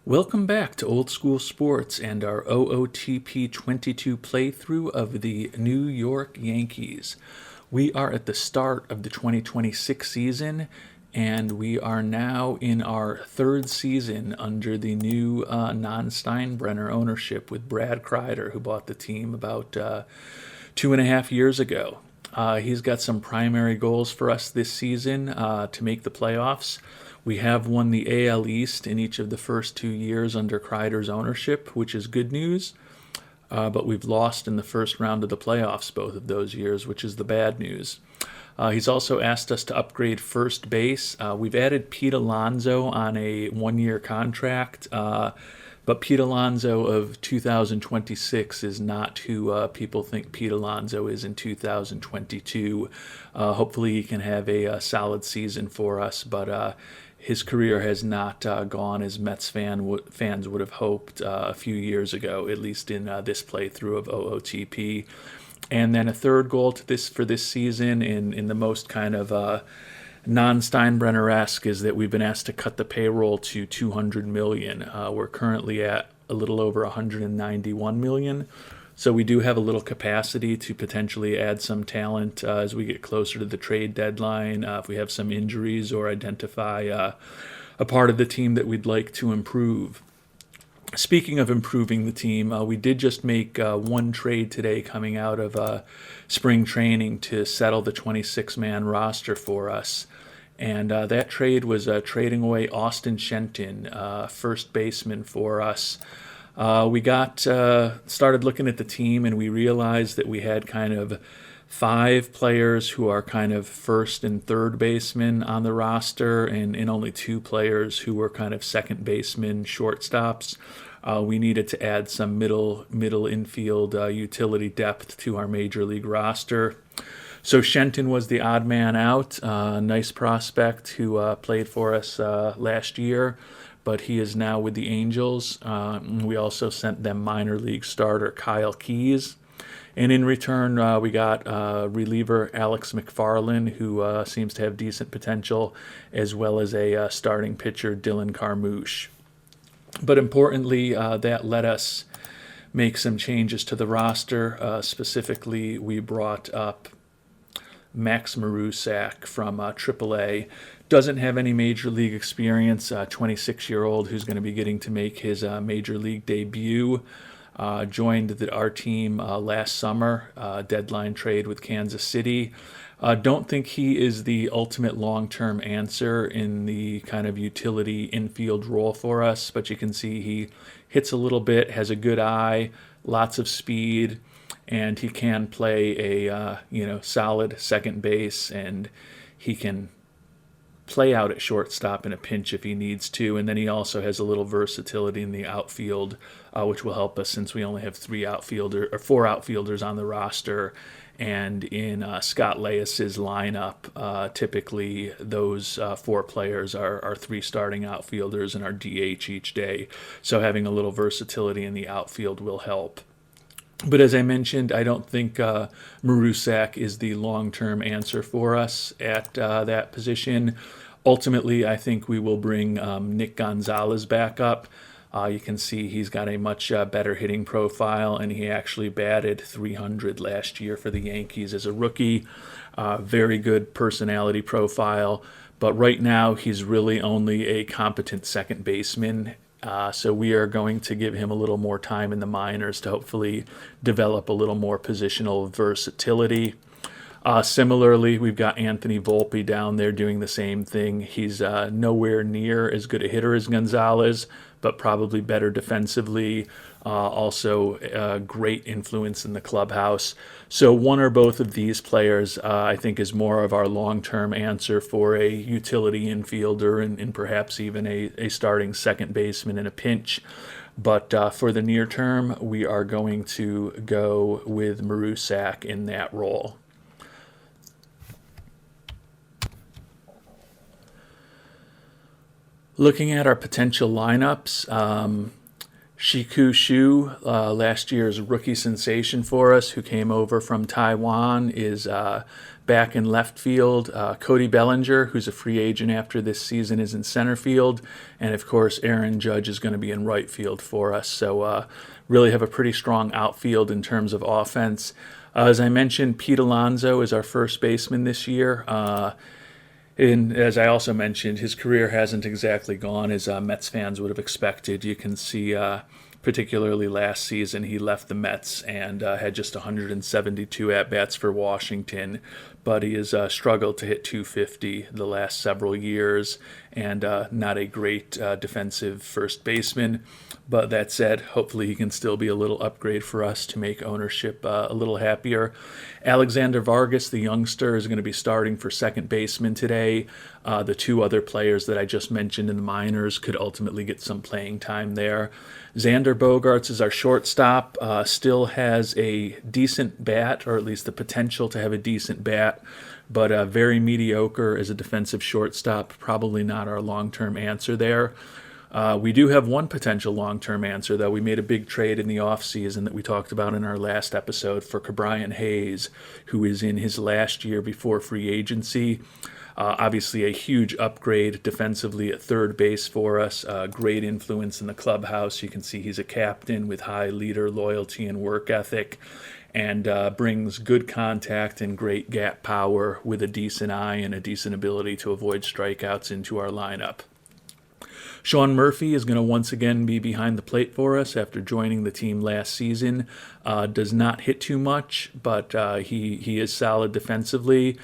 Welcome back to Old School Sports and our OOTP 22 playthrough of the New York Yankees. We are at the start of the 2026 season, and we are now in our third season under the new non-Steinbrenner ownership with Brad Kreider, who bought the team about 2.5 years ago. He's got some primary goals for us this season to make the playoffs. We have won the AL East in each of the first 2 years under Kreider's ownership, which is good news. But we've lost in the first round of the playoffs both of those years, which is the bad news. He's also asked us to upgrade first base. We've added Pete Alonso on a one-year contract, but Pete Alonso of 2026 is not who people think Pete Alonso is in 2022. Hopefully he can have a solid season for us, but his career has not gone as Mets fans would have hoped a few years ago, at least in this playthrough of OOTP. And then a third goal for this season in the most kind of non-Steinbrenner-esque is that we've been asked to cut the payroll to $200 million. We're currently at a little over $191 million. So we do have a little capacity to potentially add some talent as we get closer to the trade deadline, if we have some injuries or identify a part of the team that we'd like to improve. Speaking of improving the team, we did just make one trade today coming out of spring training to settle the 26-man roster for us. And that trade was trading away Austin Shenton, first baseman for us. We started looking at the team, and we realized that we had kind of 5 players who are kind of first and third basemen on the roster, and only 2 players who were kind of second basemen, shortstops. We needed to add some middle infield utility depth to our major league roster. So Shenton was the odd man out, nice prospect who played for us last year, but he is now with the Angels. We also sent them minor league starter Kyle Keys. And in return, we got reliever Alex McFarland, who seems to have decent potential, as well as a starting pitcher, Dylan Carmouche. But importantly, that let us make some changes to the roster. Specifically, we brought up Max Marusak from AAA. Doesn't have any major league experience, 26-year-old who's going to be getting to make his major league debut. Joined our team last summer, deadline trade with Kansas City. Don't think he is the ultimate long-term answer in the kind of utility infield role for us, but you can see he hits a little bit, has a good eye, lots of speed, and he can play a solid second base, and he can play out at shortstop in a pinch if he needs to. And then he also has a little versatility in the outfield, which will help us since we only have 4 outfielders on the roster. And in Scott Leis's lineup, typically those 4 players are 3 starting outfielders and are DH each day. So having a little versatility in the outfield will help. But as I mentioned, I don't think Marusak is the long-term answer for us at that position. Ultimately, I think we will bring Nick Gonzalez back up. You can see he's got a much better hitting profile, and he actually batted .300 last year for the Yankees as a rookie. Very good personality profile, but right now he's really only a competent second baseman. So we are going to give him a little more time in the minors to hopefully develop a little more positional versatility. Similarly, we've got Anthony Volpe down there doing the same thing. He's nowhere near as good a hitter as Gonzalez, but probably better defensively. Also a great influence in the clubhouse. So one or both of these players, I think, is more of our long-term answer for a utility infielder and perhaps even a starting second baseman in a pinch. But for the near term, we are going to go with Marusak in that role. Looking at our potential lineups, Shiku Shu, last year's rookie sensation for us, who came over from Taiwan, is back in left field. Cody Bellinger, who's a free agent after this season, is in center field. And of course, Aaron Judge is going to be in right field for us. So really have a pretty strong outfield in terms of offense. As I mentioned, Pete Alonso is our first baseman this year. And as I also mentioned, his career hasn't exactly gone as Mets fans would have expected. You can see, particularly last season, he left the Mets and had just 172 at-bats for Washington. But he has struggled to hit 250 the last several years, and not a great defensive first baseman. But that said, hopefully he can still be a little upgrade for us to make ownership a little happier. Alexander Vargas, the youngster, is going to be starting for second baseman today. The two other players that I just mentioned in the minors could ultimately get some playing time there. Xander Bogaerts is our shortstop, still has a decent bat, or at least the potential to have a decent bat, but very mediocre as a defensive shortstop, probably not our long-term answer there. We do have one potential long-term answer, though. We made a big trade in the offseason that we talked about in our last episode for Ke'Bryan Hayes, who is in his last year before free agency. Obviously a huge upgrade defensively at third base for us. Great influence in the clubhouse. You can see he's a captain with high leader loyalty and work ethic, and brings good contact and great gap power with a decent eye and a decent ability to avoid strikeouts into our lineup. Sean Murphy is going to once again be behind the plate for us after joining the team last season. Does not hit too much, but he is solid defensively.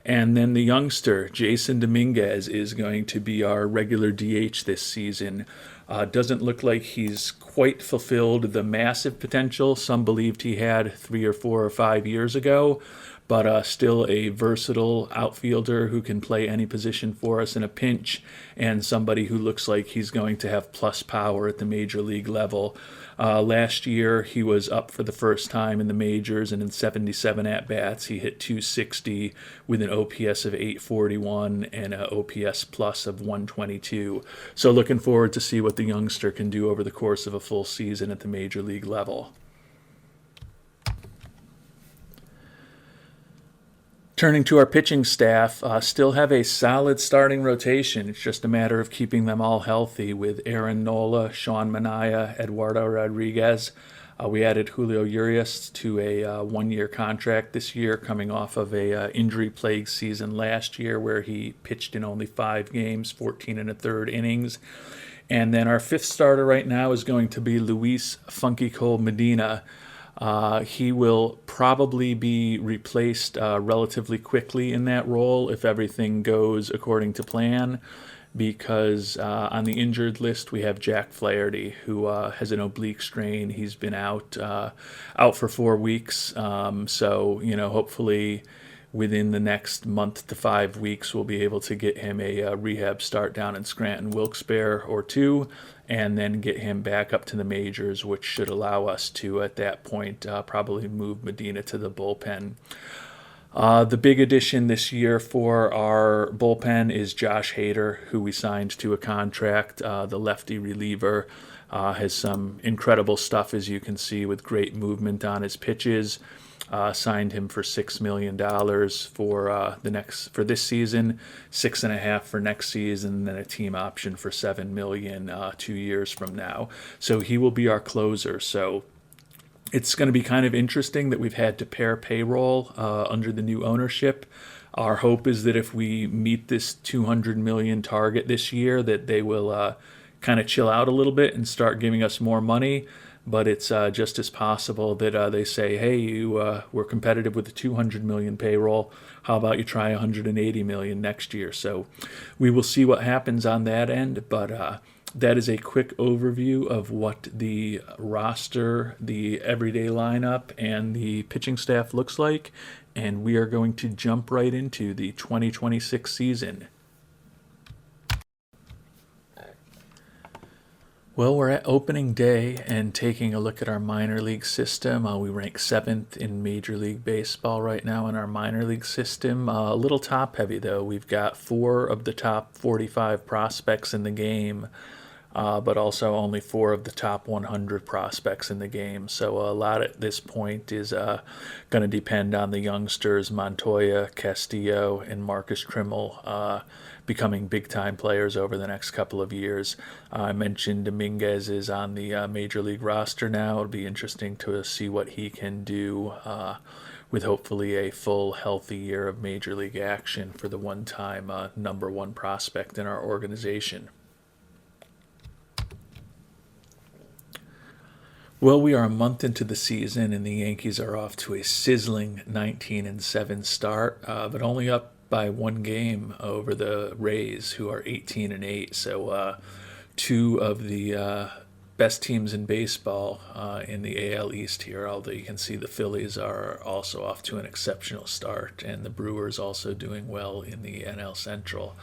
And then the youngster, Jason Dominguez, is going to be our regular DH this season. Doesn't look like he's quite fulfilled the massive potential some believed he had 3 or 4 or 5 years ago, but still a versatile outfielder who can play any position for us in a pinch, and somebody who looks like he's going to have plus power at the major league level. Last year, he was up for the first time in the majors, and in 77 at-bats, he hit 260 with an OPS of 841 and an OPS plus of 122. So looking forward to see what the youngster can do over the course of a full season at the major league level. Turning to our pitching staff, still have a solid starting rotation. It's just a matter of keeping them all healthy with Aaron Nola, Sean Manaea, Eduardo Rodriguez. We added Julio Urias to a one-year contract this year, coming off of a injury-plagued season last year where he pitched in only 5 games, 14 1/3 innings. And then our fifth starter right now is going to be Luis Funky Cole Medina. He will probably be replaced relatively quickly in that role if everything goes according to plan, because on the injured list we have Jack Flaherty, who has an oblique strain. He's been out for 4 weeks, so hopefully within the next month to 5 weeks we'll be able to get him a rehab start down in Scranton Wilkes-Barre or 2, and then get him back up to the majors, which should allow us to, at that point, probably move Medina to the bullpen. The big addition this year for our bullpen is Josh Hader, who we signed to a contract. The lefty reliever has some incredible stuff, as you can see, with great movement on his pitches. Signed him for $6 million for this season, $6.5 million for next season, and then a team option for $7 million 2 years from now. So he will be our closer. So it's going to be kind of interesting that we've had to pair payroll under the new ownership. Our hope is that if we meet this $200 million target this year, that they will kind of chill out a little bit and start giving us more money. But it's just as possible that they say, hey, you were competitive with the $200 million payroll. How about you try $180 million next year? So we will see what happens on that end. But that is a quick overview of what the roster, the everyday lineup, and the pitching staff looks like. And we are going to jump right into the 2026 season. Well, we're at opening day and taking a look at our minor league system. We rank 7th in Major League Baseball right now in our minor league system. A little top heavy, though. We've got 4 of the top 45 prospects in the game but also only 4 of the top 100 prospects in the game. So a lot at this point is going to depend on the youngsters Montoya, Castillo, and Marcus Trimmel becoming big-time players over the next couple of years. I mentioned Dominguez is on the Major League roster now. It'll be interesting to see what he can do with hopefully a full, healthy year of Major League action for the one-time number one prospect in our organization. Well, we are a month into the season, and the Yankees are off to a sizzling 19-7 start, but only up by 1 game over the Rays, who are 18-8. So, 2 of the best teams in baseball in the AL East here. Although you can see the Phillies are also off to an exceptional start, and the Brewers also doing well in the NL Central.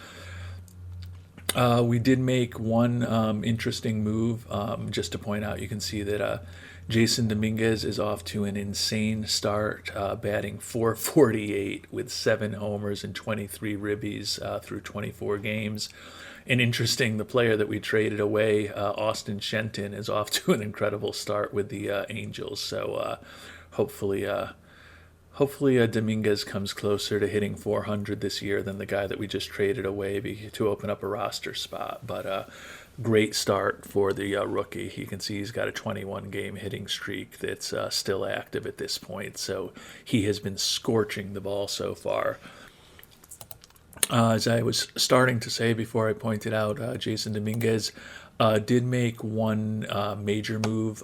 We did make one interesting move. Just to point out, you can see that Jason Dominguez is off to an insane start, batting .448 with 7 homers and 23 ribbies through 24 games. And interesting, the player that we traded away, Austin Shenton, is off to an incredible start with the Angels. So hopefully Dominguez comes closer to hitting 400 this year than the guy that we just traded away to open up a roster spot. But great start for the rookie. You can see he's got a 21-game hitting streak that's still active at this point. So he has been scorching the ball so far. As I was starting to say before I pointed out, Jason Dominguez did make one major move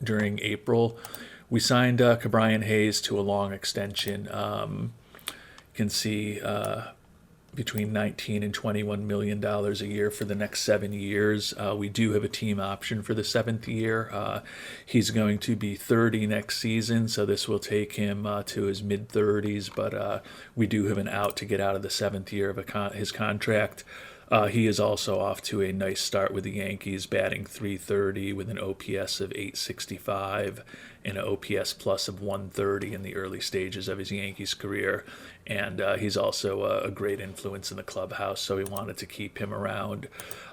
during April. We signed Cabrian Hayes to a long extension. You can see between $19 and $21 million a year for the next 7 years. We do have a team option for the 7th year. He's going to be 30 next season, so this will take him to his mid-30s, but we do have an out to get out of the 7th year of his contract. He is also off to a nice start with the Yankees, batting .330 with an OPS of .865 and an OPS plus of .130 in the early stages of his Yankees career. And he's also a great influence in the clubhouse, so we wanted to keep him around.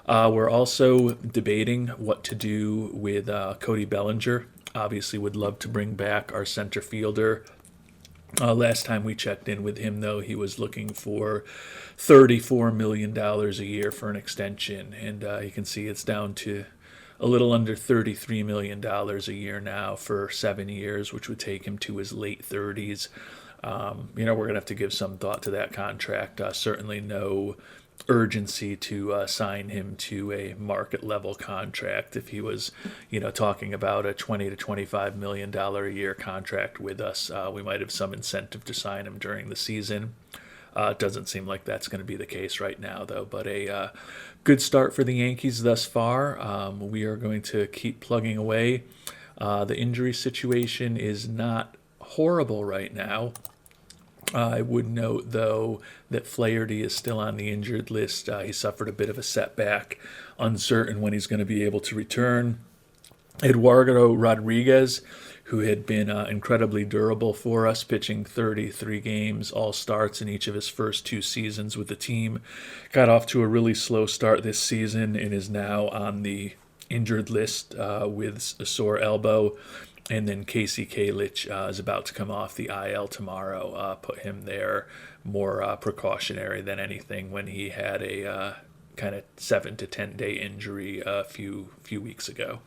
We're also debating what to do with Cody Bellinger. Obviously would love to bring back our center fielder. Last time we checked in with him, though, he was looking for $34 million a year for an extension. And you can see it's down to a little under $33 million a year now for 7 years, which would take him to his late 30s. We're going to have to give some thought to that contract. Certainly no urgency to sign him to a market level contract. If he was, talking about a $20 to $25 million a year contract with us, we might have some incentive to sign him during the season. It doesn't seem like that's going to be the case right now, though. But a good start for the Yankees thus far. We are going to keep plugging away. The injury situation is not horrible right now. I would note, though, that Flaherty is still on the injured list. He suffered a bit of a setback, uncertain when he's going to be able to return. Eduardo Rodriguez, who had been incredibly durable for us, pitching 33 games, all starts in each of his first 2 seasons with the team, got off to a really slow start this season and is now on the injured list with a sore elbow. And then Casey Kalich is about to come off the IL tomorrow. Put him there, more precautionary than anything, when he had a kind of 7 to 10 day injury a few weeks ago.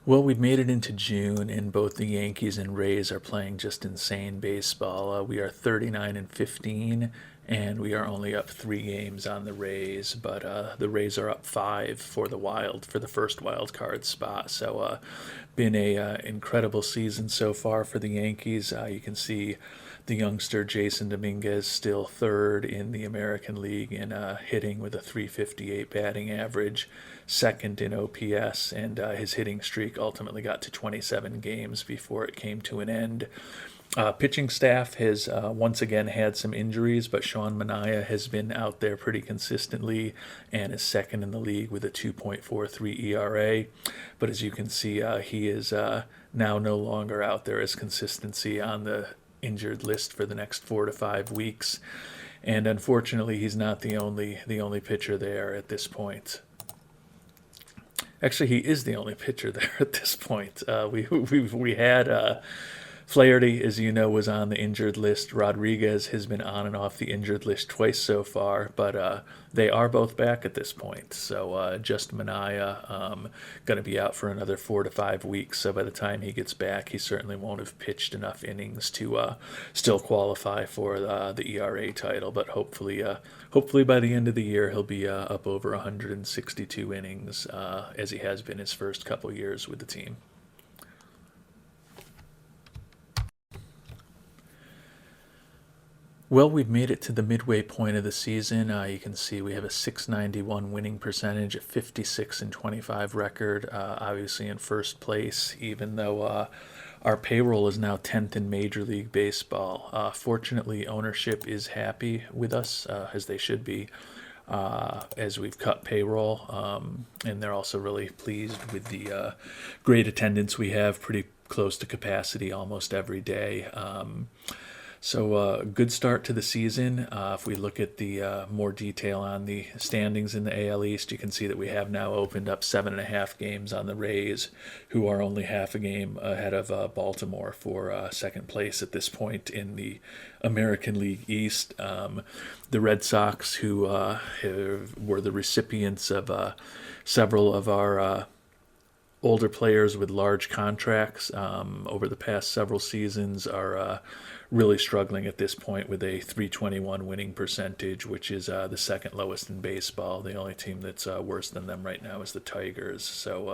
Well, we've made it into June, and both the Yankees and Rays are playing just insane baseball. We are 39-15. And we are only up 3 games on the Rays, but the Rays are up 5 for the first wild card spot. So been a incredible season so far for the Yankees. You can see the youngster Jason Dominguez still 3rd in the American League in hitting with a .358 batting average, 2nd in OPS, and his hitting streak ultimately got to 27 games before it came to an end. Pitching staff has once again had some injuries, but Sean Manaea has been out there pretty consistently and is 2nd in the league with a 2.43 ERA. But as you can see, he is now no longer out there as consistency on the injured list for the next 4 to 5 weeks. And unfortunately, he's not the only pitcher there at this point. Actually, he is the only pitcher there at this point. We had Flaherty, as you know, was on the injured list. Rodriguez has been on and off the injured list twice so far, but they are both back at this point. So just Manaea going to be out for another 4 to 5 weeks. So by the time he gets back, he certainly won't have pitched enough innings to still qualify for the ERA title. But hopefully by the end of the year, he'll be up over 162 innings, as he has been his first couple years with the team. Well, we've made it to the midway point of the season. You can see we have a 691 winning percentage, a 56 and 25 record, obviously in first place, even though our payroll is now 10th in Major League Baseball. Fortunately, ownership is happy with us, as they should be, as we've cut payroll, and they're also really pleased with the great attendance we have, pretty close to capacity almost every day. So good start to the season. If we look at the more detail on the standings in the AL East, you can see that we have now opened up 7.5 games on the Rays, who are only half a game ahead of Baltimore for second place at this point in the American League East. The Red Sox, who were the recipients of several of our older players with large contracts over the past several seasons, are really struggling at this point with a 321 winning percentage, which is the second lowest in baseball. The only team that's worse than them right now is the Tigers. So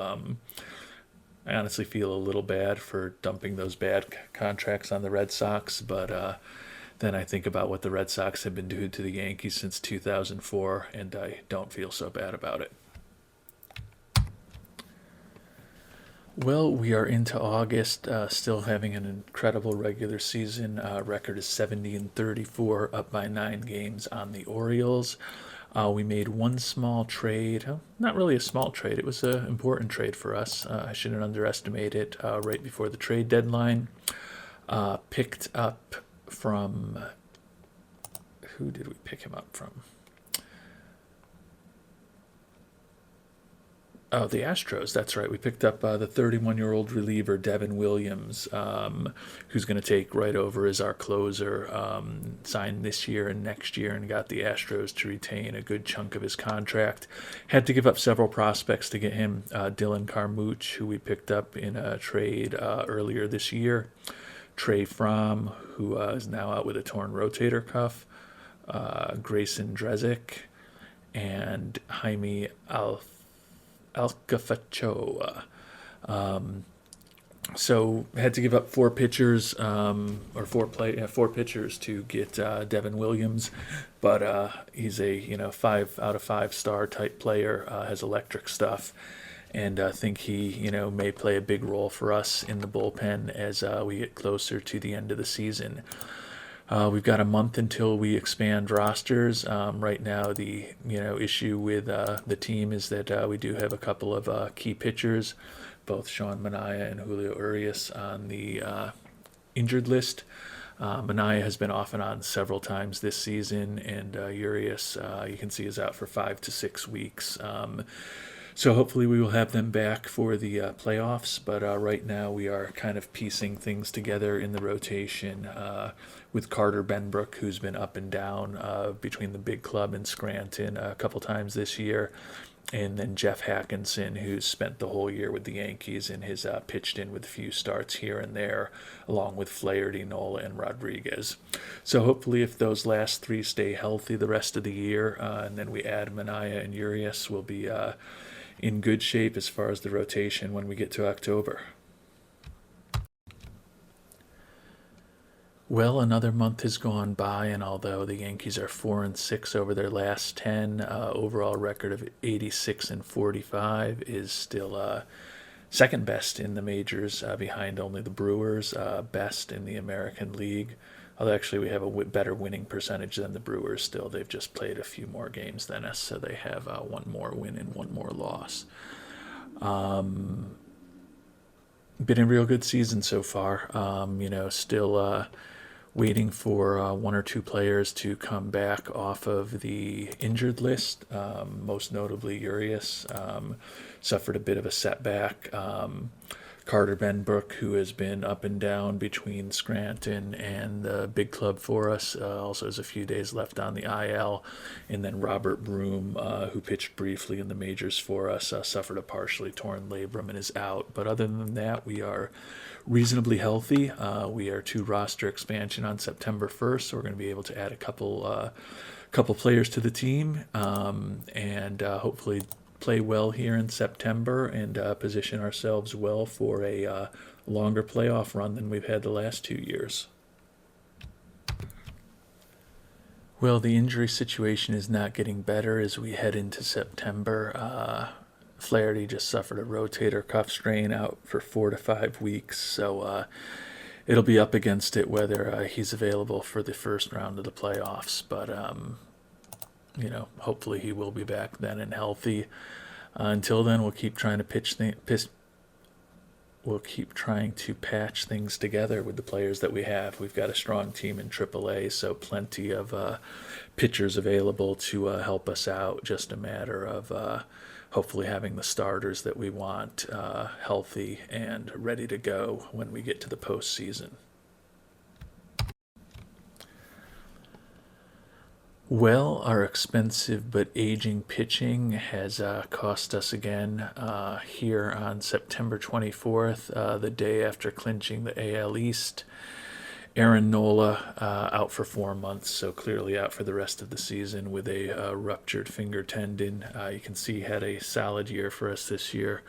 I honestly feel a little bad for dumping those bad contracts on the Red Sox, but then I think about what the Red Sox have been doing to the Yankees since 2004, and I don't feel so bad about it. Well, we are into August, still having an incredible regular season. Record is 70 and 34, up by 9 games on the Orioles. We made one small trade, not really a small trade, it was an important trade for us. I shouldn't underestimate it. Right before the trade deadline, picked up from, who did we pick him up from? Oh, the Astros. That's right. We picked up the 31-year-old reliever, Devin Williams, who's going to take right over as our closer, signed this year and next year, and got the Astros to retain a good chunk of his contract. Had to give up several prospects to get him. Dylan Carmouche, who we picked up in a trade earlier this year. Trey Fromm, who is now out with a torn rotator cuff. Grayson Drezik, and Jaime Alcafachoa. So had to give up 4 pitchers, or 4 pitchers to get Devin Williams, but he's a 5 out of 5 star type player, has electric stuff, and I think he may play a big role for us in the bullpen as we get closer to the end of the season. We've got a month until we expand rosters. Right now, the issue with the team is that we do have a couple of key pitchers, both Sean Manaea and Julio Urias, on the injured list. Manaea has been off and on several times this season, and Urias, you can see, is out for 5 to 6 weeks. So hopefully we will have them back for the playoffs, but right now we are kind of piecing things together in the rotation with Carter Benbrook, who's been up and down between the big club and Scranton a couple times this year, and then Jeff Hackinson, who's spent the whole year with the Yankees and has pitched in with a few starts here and there, along with Flaherty, Nola, and Rodriguez. So hopefully if those last 3 stay healthy the rest of the year, and then we add Manaea and Urias, we'll be in good shape as far as the rotation when we get to October. Well, another month has gone by, and although the Yankees are 4 and 6 over their last 10, overall record of 86 and 45 is still second best in the majors, behind only the Brewers, best in the American League. Although actually we have a better winning percentage than the Brewers still. They've just played a few more games than us, so they have 1 more win and 1 more loss. Been a real good season so far. Still waiting for one or two players to come back off of the injured list. Most notably, Urias suffered a bit of a setback. Carter Benbrook, who has been up and down between Scranton and the big club for us, also has a few days left on the IL. And then Robert Broom, who pitched briefly in the majors for us, suffered a partially torn labrum and is out. But other than that, we are reasonably healthy. We are to roster expansion on September 1st, so we're going to be able to add a couple players to the team, and hopefully play well here in September and position ourselves well for a longer playoff run than we've had the last 2 years. Well, the injury situation is not getting better as we head into September. Flaherty just suffered a rotator cuff strain, out for 4 to 5 weeks, so it'll be up against it whether he's available for the first round of the playoffs. But hopefully he will be back then and healthy. Until then, we'll keep trying to we'll keep trying to patch things together with the players that we have. We've got a strong team in AAA, so plenty of pitchers available to help us out. Just a matter of hopefully having the starters that we want healthy and ready to go when we get to the postseason. Well, our expensive but aging pitching has cost us again here on September 24th, the day after clinching the AL East. Aaron Nola out for 4 months, so clearly out for the rest of the season with a ruptured finger tendon. You can see he had a solid year for us this year.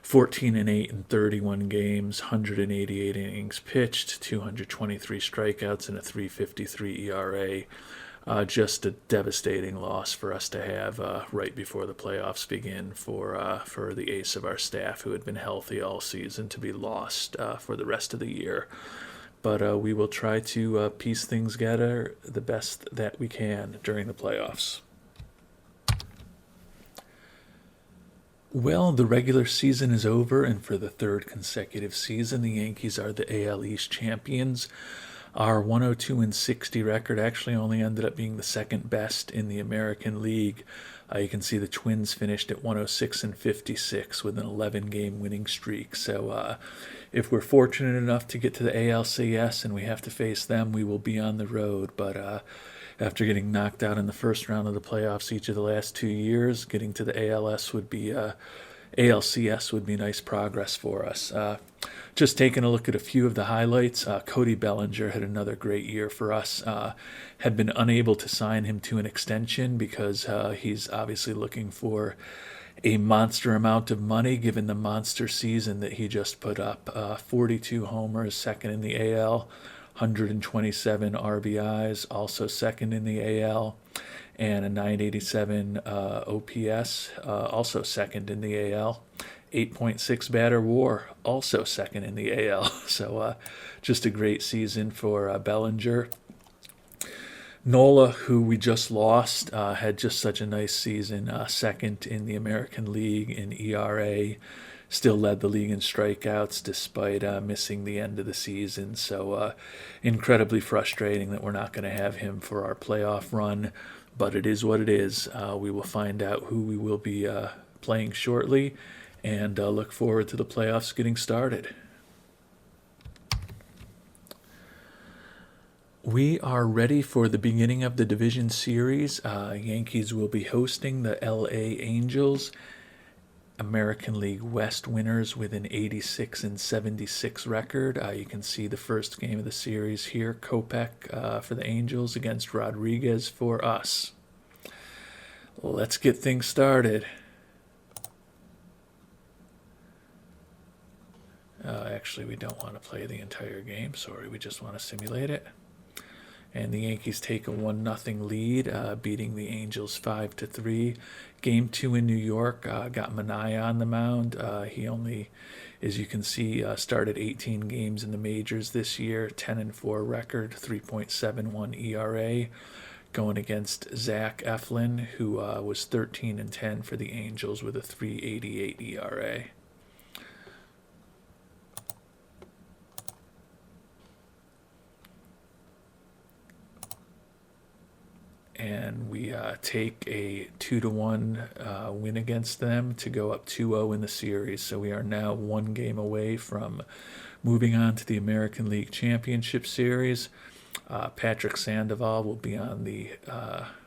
14-8 in 31 games, 188 innings pitched, 223 strikeouts, and a 3.53 ERA. Just a devastating loss for us to have right before the playoffs begin for the ace of our staff, who had been healthy all season, to be lost for the rest of the year. But we will try to piece things together the best that we can during the playoffs. Well, the regular season is over, and for the third consecutive season, the Yankees are the AL East champions. Our 102-60 record actually only ended up being the second best in the American League. You can see the Twins finished at 106-56 with an 11-game winning streak. So if we're fortunate enough to get to the ALCS and we have to face them, we will be on the road. But after getting knocked out in the first round of the playoffs each of the last 2 years, getting to the ALCS would be nice progress for us. Just taking a look at a few of the highlights, Cody Bellinger had another great year for us. Had been unable to sign him to an extension because he's obviously looking for a monster amount of money given the monster season that he just put up. 42 homers, second in the AL, 127 RBIs, also second in the AL, and a 987 OPS, also second in the AL. 8.6 batter WAR, also second in the AL. So just a great season for Bellinger. Nola, who we just lost, had just such a nice season, second in the American League in ERA, still led the league in strikeouts despite missing the end of the season. So incredibly frustrating that we're not going to have him for our playoff run, but it is what it is. We will find out who we will be playing shortly, and look forward to the playoffs getting started. We are ready for the beginning of the division series. Yankees will be hosting the LA Angels, American League West winners with an 86-76 record. You can see the first game of the series here, Kopech for the Angels against Rodriguez for us. Let's get things started. Actually, we don't want to play the entire game. Sorry, we just want to simulate it. And the Yankees take a 1-0 lead, beating the Angels 5-3. Game 2 in New York, got Manaea on the mound. He only, as you can see, started 18 games in the majors this year, 10-4 record, 3.71 ERA, going against Zach Eflin, who was 13-10 for the Angels with a 3.88 ERA. and we take a 2-1 win against them to go up 2-0 in the series. So we are now one game away from moving on to the American League Championship Series. Patrick Sandoval will be on the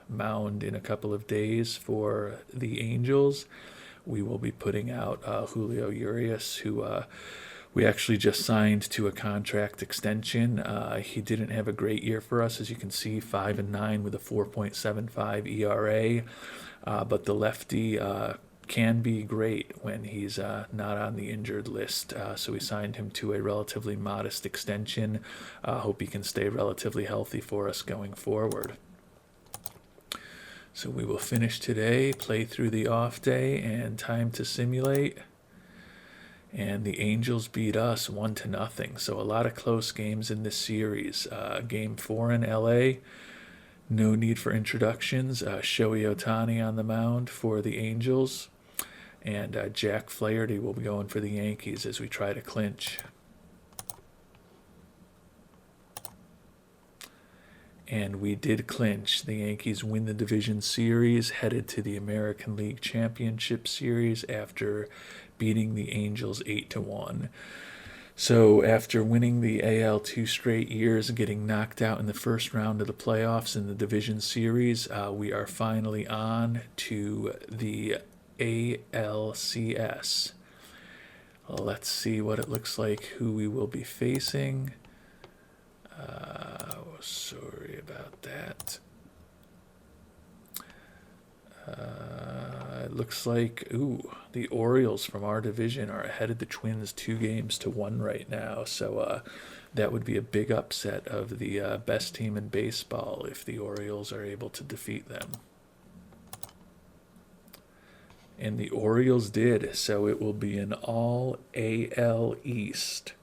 mound in a couple of days for the Angels. We will be putting out Julio Urias, who we actually just signed to a contract extension. He didn't have a great year for us, as you can see, 5-9 with a 4.75 ERA. But the lefty can be great when he's not on the injured list. So we signed him to a relatively modest extension. Hope he can stay relatively healthy for us going forward. So we will finish today, play through the off day, and time to simulate. And the Angels beat us 1-0. So a lot of close games in this series. Game 4 in LA, no need for introductions. Shohei Ohtani on the mound for the Angels. And Jack Flaherty will be going for the Yankees as we try to clinch. And we did clinch. The Yankees win the division series, headed to the American League Championship Series after beating the Angels 8-1. So after winning the AL 2 straight years, getting knocked out in the first round of the playoffs in the division series, we are finally on to the ALCS. Let's see what it looks like, who we will be facing. Sorry about that. It looks like, the Orioles from our division are ahead of the Twins 2-1 right now. So that would be a big upset of the best team in baseball if the Orioles are able to defeat them. And the Orioles did, so it will be an all AL East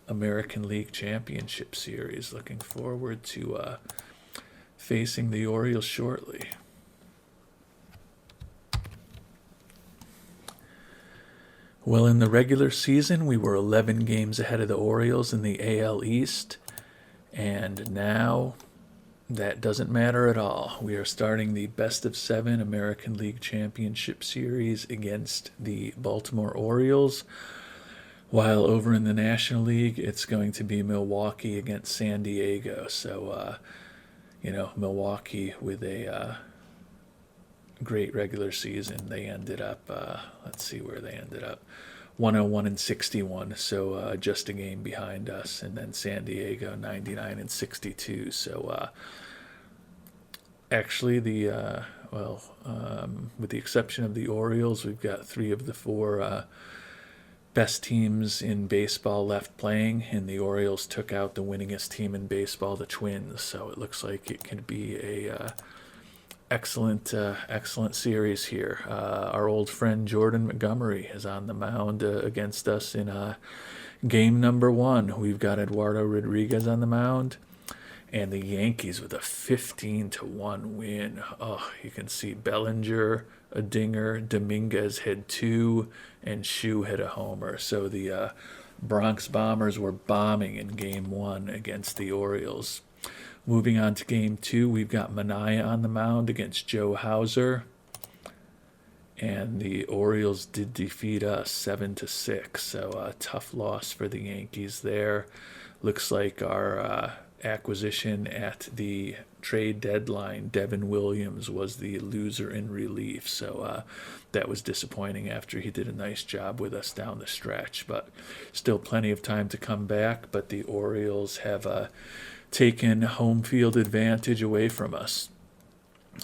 American League Championship Series. Looking forward to facing the Orioles shortly. Well, in the regular season, we were 11 games ahead of the Orioles in the AL East, and now that doesn't matter at all. We are starting the best-of-7 American League Championship Series against the Baltimore Orioles, while over in the National League, it's going to be Milwaukee against San Diego. So, Milwaukee with a great regular season. They ended up, let's see where they ended up, 101-61. So just a game behind us. And then San Diego 99-62. So actually, with the exception of the Orioles, we've got 3 of the 4 best teams in baseball left playing, and the Orioles took out the winningest team in baseball, the Twins. So it looks like it could be a excellent series here. Our old friend Jordan Montgomery is on the mound against us in game number 1. We've got Eduardo Rodriguez on the mound, and the Yankees with a 15-1 win. Oh, you can see Bellinger, a dinger, Dominguez had 2, and Shu hit a homer. So the Bronx Bombers were bombing in game 1 against the Orioles. Moving on to game 2, we've got Minaya on the mound against Joe Hauser. And the Orioles did defeat us 7-6. So a tough loss for the Yankees there. Looks like our acquisition at the trade deadline, Devin Williams, was the loser in relief. So that was disappointing after he did a nice job with us down the stretch. But still plenty of time to come back. But the Orioles have taken home field advantage away from us.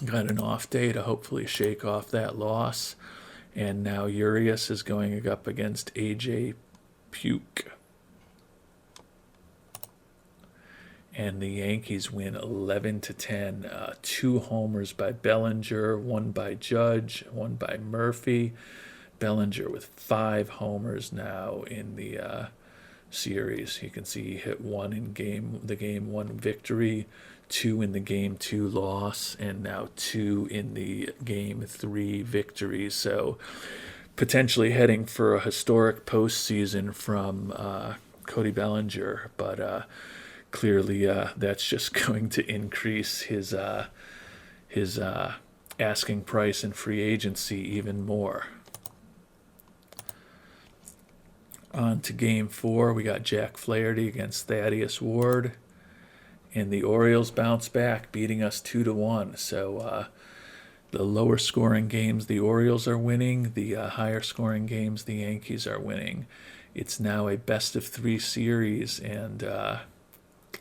Got an off day to hopefully shake off that loss. And now Urias is going up against AJ Puke. And the Yankees win 11-10. 2 homers by Bellinger, 1 by Judge, 1 by Murphy. Bellinger with 5 homers now in the series. You can see he hit 1 in the game 1 victory, 2 in the game 2 loss, and now 2 in the game 3 victory. So potentially heading for a historic postseason from Cody Bellinger, but clearly that's just going to increase his his asking price in free agency even more. On to game 4, we got Jack Flaherty against Thaddeus Ward, and the Orioles bounce back, beating us 2-1. So the lower scoring games the Orioles are winning, the higher scoring games the Yankees are winning. It's now a best of 3 series, and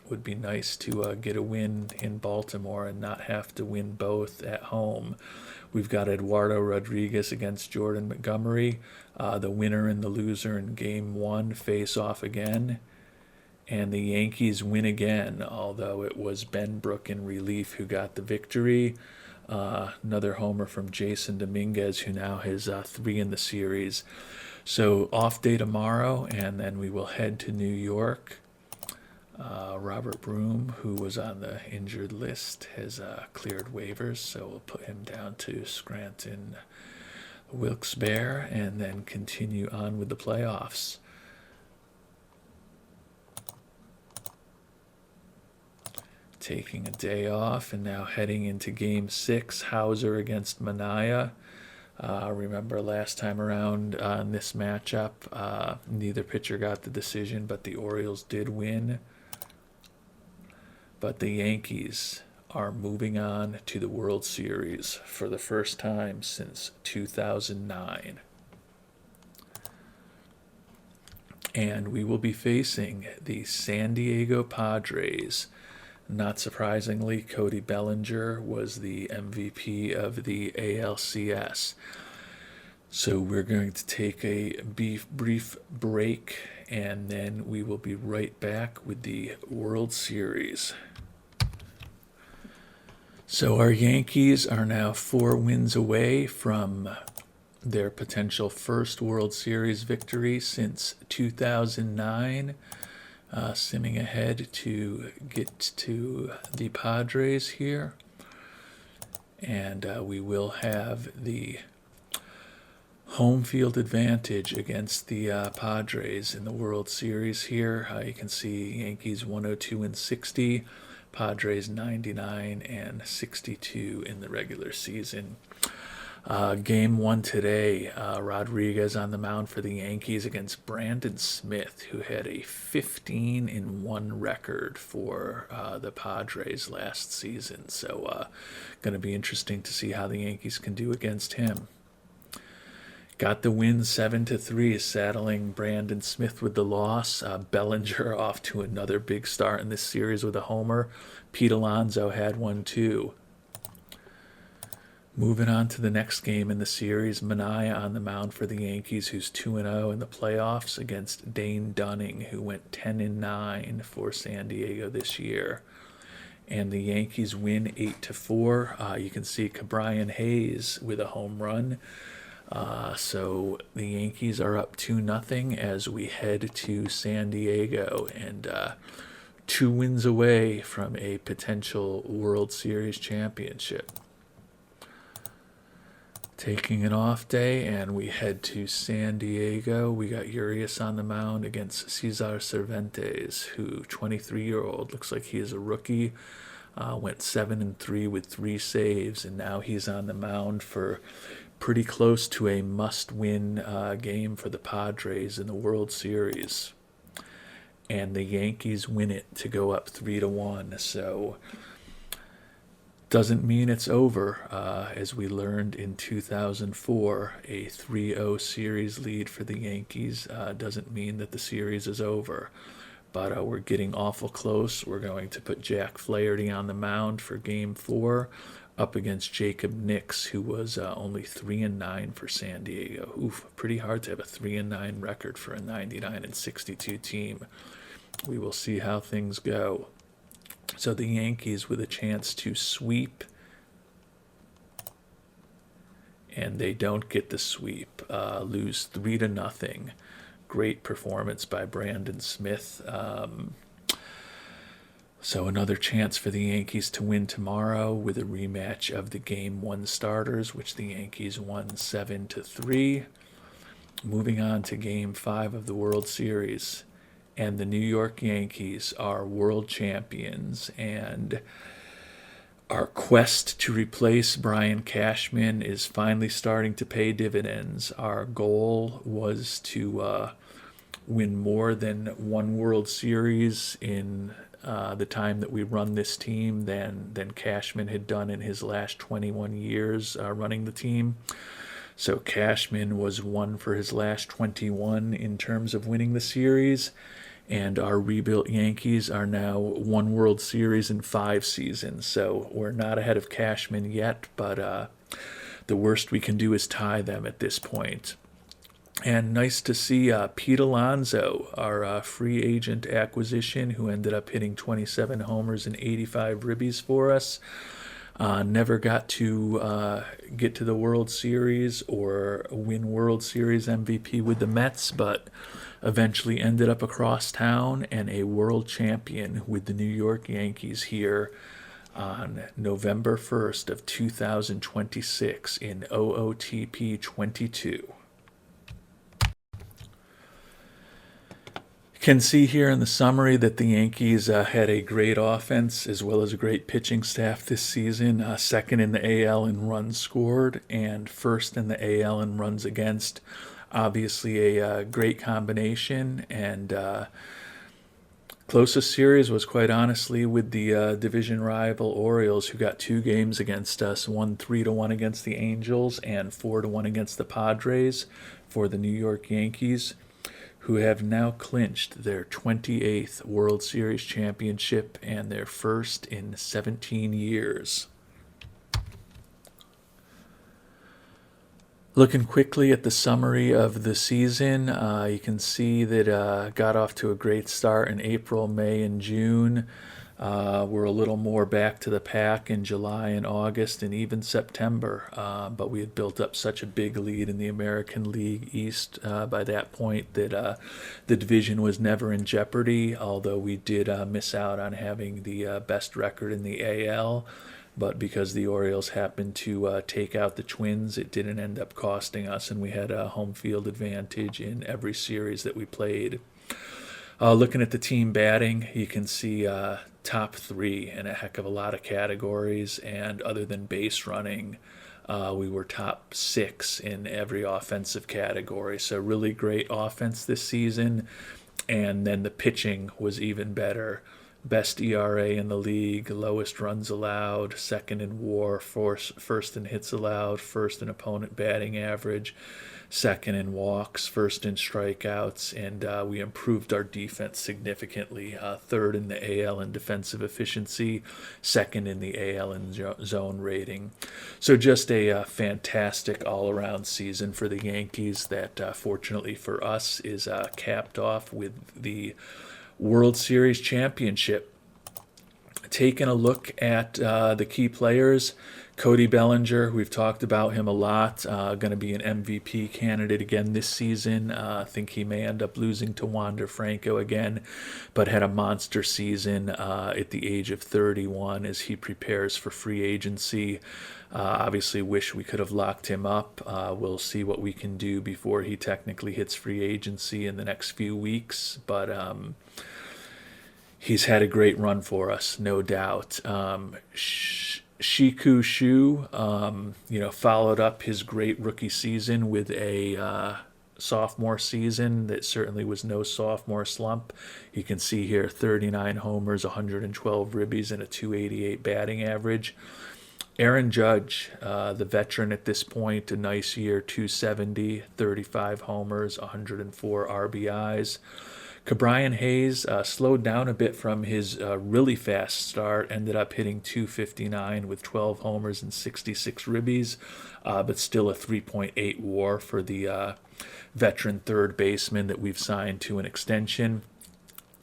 would be nice to get a win in Baltimore and not have to win both at home. We've got Eduardo Rodriguez against Jordan Montgomery. The winner and the loser in game 1 face off again. And the Yankees win again, although it was Ben Brook in relief who got the victory. Another homer from Jason Dominguez, who now has 3 in the series. So off day tomorrow, and then we will head to New York. Robert Broom, who was on the injured list, has cleared waivers, so we'll put him down to Scranton Wilkes-Barre and then continue on with the playoffs. Taking a day off and now heading into game 6, Hauser against Manaea. Remember last time around in this matchup, neither pitcher got the decision, but the Orioles did win. But the Yankees are moving on to the World Series for the first time since 2009. And we will be facing the San Diego Padres. Not surprisingly, Cody Bellinger was the MVP of the ALCS. So we're going to take a brief break, and then we will be right back with the World Series. So our Yankees are now 4 wins away from their potential first World Series victory since 2009. Simming ahead to get to the Padres here. And we will have the home field advantage against the Padres in the World Series here. You can see Yankees 102-60, Padres 99-62 in the regular season. Game 1 today, Rodriguez on the mound for the Yankees against Brandon Smith, who had a 15-1 record for the Padres last season. So going to be interesting to see how the Yankees can do against him. Got the win 7-3, saddling Brandon Smith with the loss. Bellinger off to another big start in this series with a homer. Pete Alonso had one too. Moving on to the next game in the series, Manaea on the mound for the Yankees, who's 2-0 in the playoffs against Dane Dunning, who went 10-9 for San Diego this year. And the Yankees win 8-4. You can see Cabrian Hayes with a home run. So the Yankees are up 2-0 as we head to San Diego, and 2 wins away from a potential World Series championship. Taking an off day, and we head to San Diego. We got Urias on the mound against Cesar Cervantes, who 23-year-old, looks like he is a rookie. Went 7-3 with 3 saves, and now he's on the mound for pretty close to a must-win game for the Padres in the World Series. And the Yankees win it to go up 3-1. So doesn't mean it's over. As we learned in 2004, a 3-0 series lead for the Yankees doesn't mean that the series is over. But we're getting awful close. We're going to put Jack Flaherty on the mound for Game 4 up against Jacob Nix, who was only 3-9 for San Diego. Oof, pretty hard to have a 3-9 record for a 99-62 team. We will see how things go. So the Yankees with a chance to sweep, and they don't get the sweep. Lose 3-0. Great performance by Brandon Smith. So another chance for the Yankees to win tomorrow with a rematch of the Game 1 starters, which the Yankees won 7-3. Moving on to Game 5 of the World Series. And the New York Yankees are world champions. And Our quest to replace Brian Cashman is finally starting to pay dividends. Our goal was to win more than one World Series in the time that we run this team than Cashman had done in his last 21 years running the team. So Cashman was one for his last 21 in terms of winning the series, and our rebuilt Yankees are now one World Series in 5 seasons. So we're not ahead of Cashman yet, but the worst we can do is tie them at this point. And nice to see Pete Alonso, our free agent acquisition, who ended up hitting 27 homers and 85 ribbies for us. Never got to get to the World Series or win World Series MVP with the Mets, but eventually ended up across town and a world champion with the New York Yankees here on November 1st of 2026 in OOTP 22. Can see here in the summary that the Yankees had a great offense as well as a great pitching staff this season. Second in the AL in runs scored and first in the AL in runs against. Obviously a great combination, and closest series was quite honestly with the division rival Orioles, who got 2 games against us, won 3-1 against the Angels and 4-1 against the Padres for the New York Yankees, who have now clinched their 28th World Series championship and their first in 17 years. Looking quickly at the summary of the season, you can see that got off to a great start in April, May, and June. We're a little more back to the pack in July and August and even September, but we had built up such a big lead in the American League East by that point that the division was never in jeopardy, although we did miss out on having the best record in the AL. But because the Orioles happened to take out the Twins, it didn't end up costing us, and we had a home field advantage in every series that we played. Looking at the team batting, you can see top 3 in a heck of a lot of categories, and other than base running, we were top 6 in every offensive category. So really great offense this season, and then the pitching was even better. Best ERA in the league, lowest runs allowed, second in WAR, first in hits allowed, first in opponent batting average, second in walks, first in strikeouts, and we improved our defense significantly. Third in the AL in defensive efficiency, second in the AL in zone rating. So just a fantastic all-around season for the Yankees that, fortunately for us, is capped off with the World Series championship. Taking a look at the key players, Cody Bellinger, we've talked about him a lot, going to be an MVP candidate again this season. I think he may end up losing to Wander Franco again, but had a monster season at the age of 31 as he prepares for free agency. Obviously wish we could have locked him up. We'll see what we can do before he technically hits free agency in the next few weeks, but he's had a great run for us, no doubt. Shiku Shu, followed up his great rookie season with a sophomore season that certainly was no sophomore slump. You can see here 39 homers, 112 ribbies, and a 288 batting average. Aaron Judge, the veteran at this point, a nice year, 270, 35 homers, 104 RBIs. Cabrian Hayes slowed down a bit from his really fast start, ended up hitting 259 with 12 homers and 66 ribbies, but still a 3.8 WAR for the veteran third baseman that we've signed to an extension.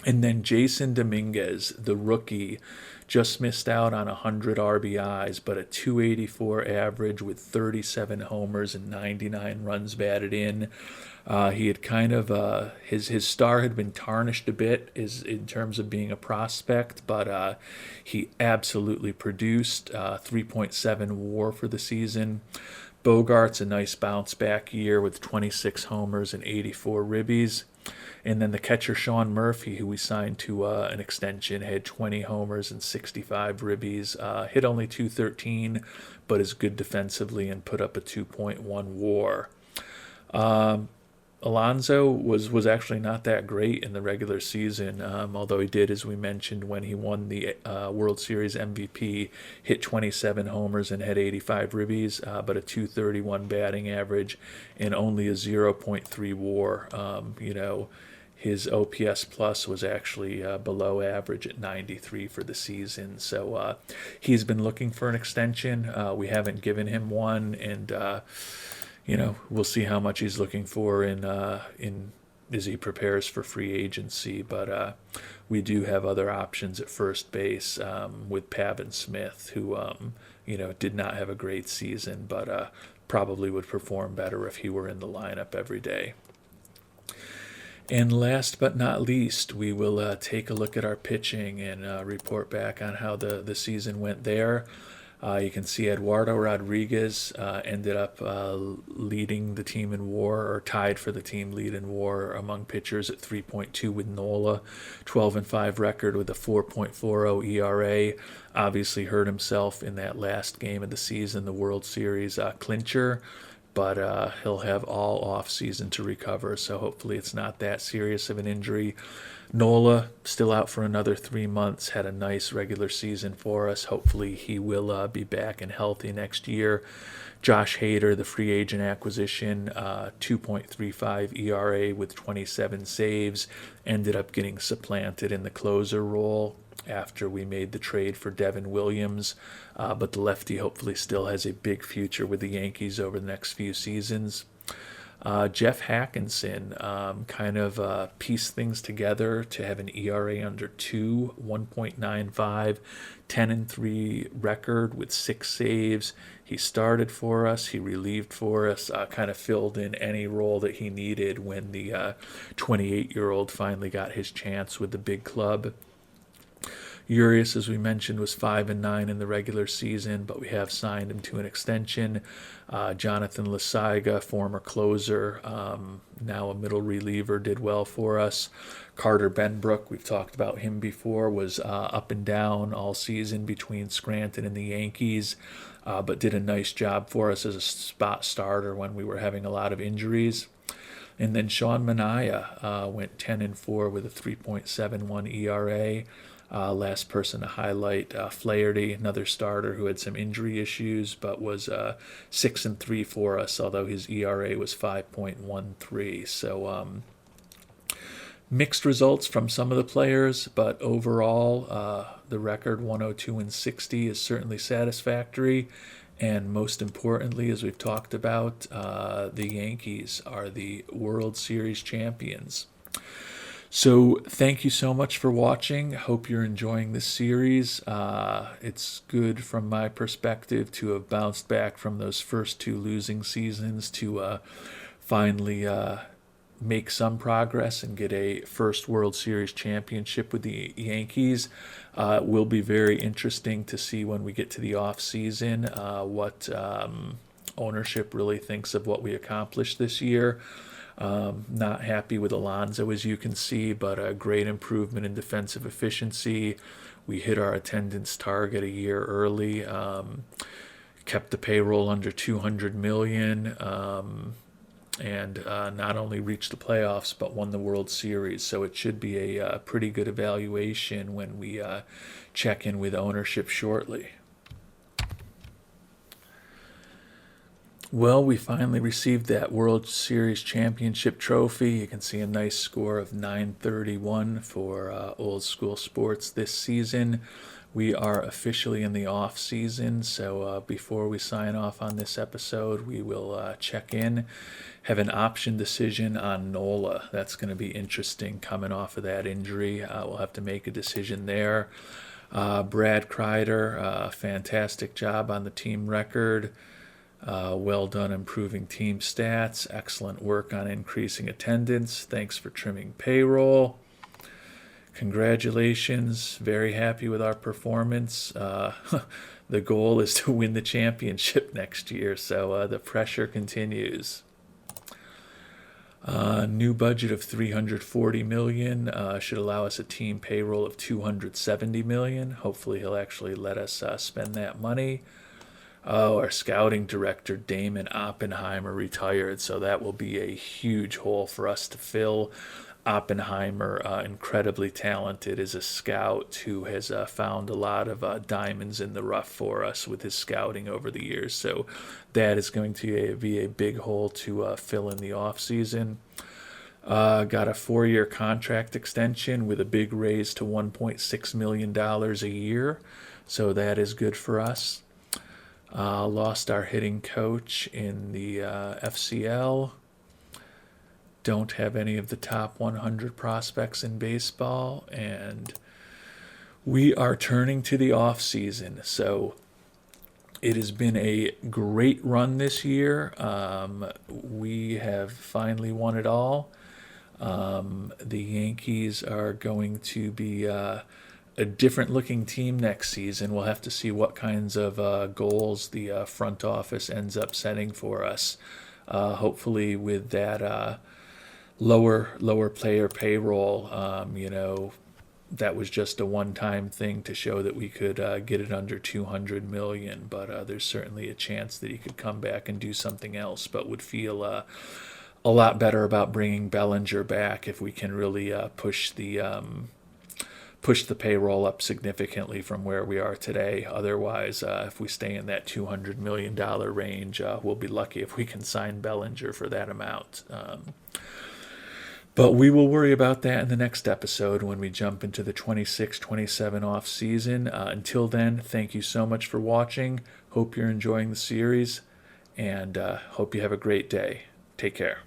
And then Jason Dominguez, the rookie, just missed out on 100 RBIs, but a 284 average with 37 homers and 99 runs batted in. He had kind of his star had been tarnished a bit in terms of being a prospect, but he absolutely produced 3.7 WAR for the season. Bogart's a nice bounce back year with 26 homers and 84 ribbies. And then the catcher Sean Murphy, who we signed to an extension, had 20 homers and 65 ribbies. Hit only 213, but is good defensively and put up a 2.1 WAR. Alonso was actually not that great in the regular season, although he did, as we mentioned, when he won the World Series MVP, hit 27 homers and had 85 ribbies, but a 231 batting average and only a 0.3 WAR. His OPS plus was actually below average at 93 for the season. So he's been looking for an extension. We haven't given him one, and we'll see how much he's looking for in as he prepares for free agency. But we do have other options at first base with Pavin Smith, who did not have a great season, but probably would perform better if he were in the lineup every day. And last but not least, we will take a look at our pitching and report back on how the season went there. You can see Eduardo Rodriguez ended up leading the team in WAR, or tied for the team lead in WAR among pitchers at 3.2 with Nola, 12-5 record with a 4.40 ERA. Obviously hurt himself in that last game of the season, the World Series clincher, but he'll have all off season to recover, so hopefully it's not that serious of an injury. Nola still out for another 3 months, had a nice regular season for us. Hopefully he will be back and healthy next year. Josh Hader, the free agent acquisition, 2.35 ERA with 27 saves, ended up getting supplanted in the closer role after we made the trade for Devin Williams, but the lefty hopefully still has a big future with the Yankees over the next few seasons. Jeff Hackinson kind of pieced things together to have an ERA under 2, 1.95, 10-3 record with 6 saves. He started for us, he relieved for us, kind of filled in any role that he needed when the 28-year-old finally got his chance with the big club. Urias, as we mentioned, was 5-9 in the regular season, but we have signed him to an extension. Jonathan Lasaiga, former closer, now a middle reliever, did well for us. Carter Benbrook, we've talked about him before, was up and down all season between Scranton and the Yankees, but did a nice job for us as a spot starter when we were having a lot of injuries. And then Sean Manaea went 10-4 with a 3.71 ERA. Last person to highlight, Flaherty, another starter who had some injury issues, but was 6-3 for us, although his ERA was 5.13. So mixed results from some of the players, but overall the record 102-60 is certainly satisfactory. And most importantly, as we've talked about, the Yankees are the World Series champions. So thank you so much for watching. Hope you're enjoying this series. It's good from my perspective to have bounced back from those first 2 losing seasons to finally make some progress and get a first World Series championship with the Yankees. It will be very interesting to see when we get to the off season what ownership really thinks of what we accomplished this year. Not happy with Alonso, as you can see, but a great improvement in defensive efficiency. We hit our attendance target a year early, kept the payroll under $200 million, and not only reached the playoffs, but won the World Series. So it should be a pretty good evaluation when we check in with ownership shortly. Well, we finally received that World Series championship trophy. You can see a nice score of 931 for Old School Sports this season. We are officially in the off season, so before we sign off on this episode, we will check in. Have an option decision on Nola. That's going to be interesting coming off of that injury. We'll have to make a decision there. Brad Kreider, fantastic job on the team record. Well done improving team stats. Excellent work on increasing attendance. Thanks for trimming payroll. Congratulations. Very happy with our performance. The goal is to win the championship next year, so the pressure continues. New budget of 340 million should allow us a team payroll of 270 million. Hopefully, he'll actually let us spend that money. Oh, our scouting director Damon Oppenheimer retired, so that will be a huge hole for us to fill. Oppenheimer, incredibly talented, is a scout who has found a lot of diamonds in the rough for us with his scouting over the years. So that is going to be a big hole to fill in the off season. Got a 4-year contract extension with a big raise to $1.6 million a year. So that is good for us. Lost our hitting coach in the FCL. Don't have any of the top 100 prospects in baseball. And we are turning to the off season. So it has been a great run this year. We have finally won it all. The Yankees are going to be a different looking team next season. We'll have to see what kinds of goals the front office ends up setting for us. Hopefully with that lower player payroll, that was just a one-time thing to show that we could get it under 200 million. But there's certainly a chance that he could come back and do something else, but would feel a lot better about bringing Bellinger back if we can really push the payroll up significantly from where we are today. Otherwise, if we stay in that $200 million range, we'll be lucky if we can sign Bellinger for that amount. But we will worry about that in the next episode when we jump into the 26-27 off season. Until then, thank you so much for watching. Hope you're enjoying the series, and hope you have a great day. Take care.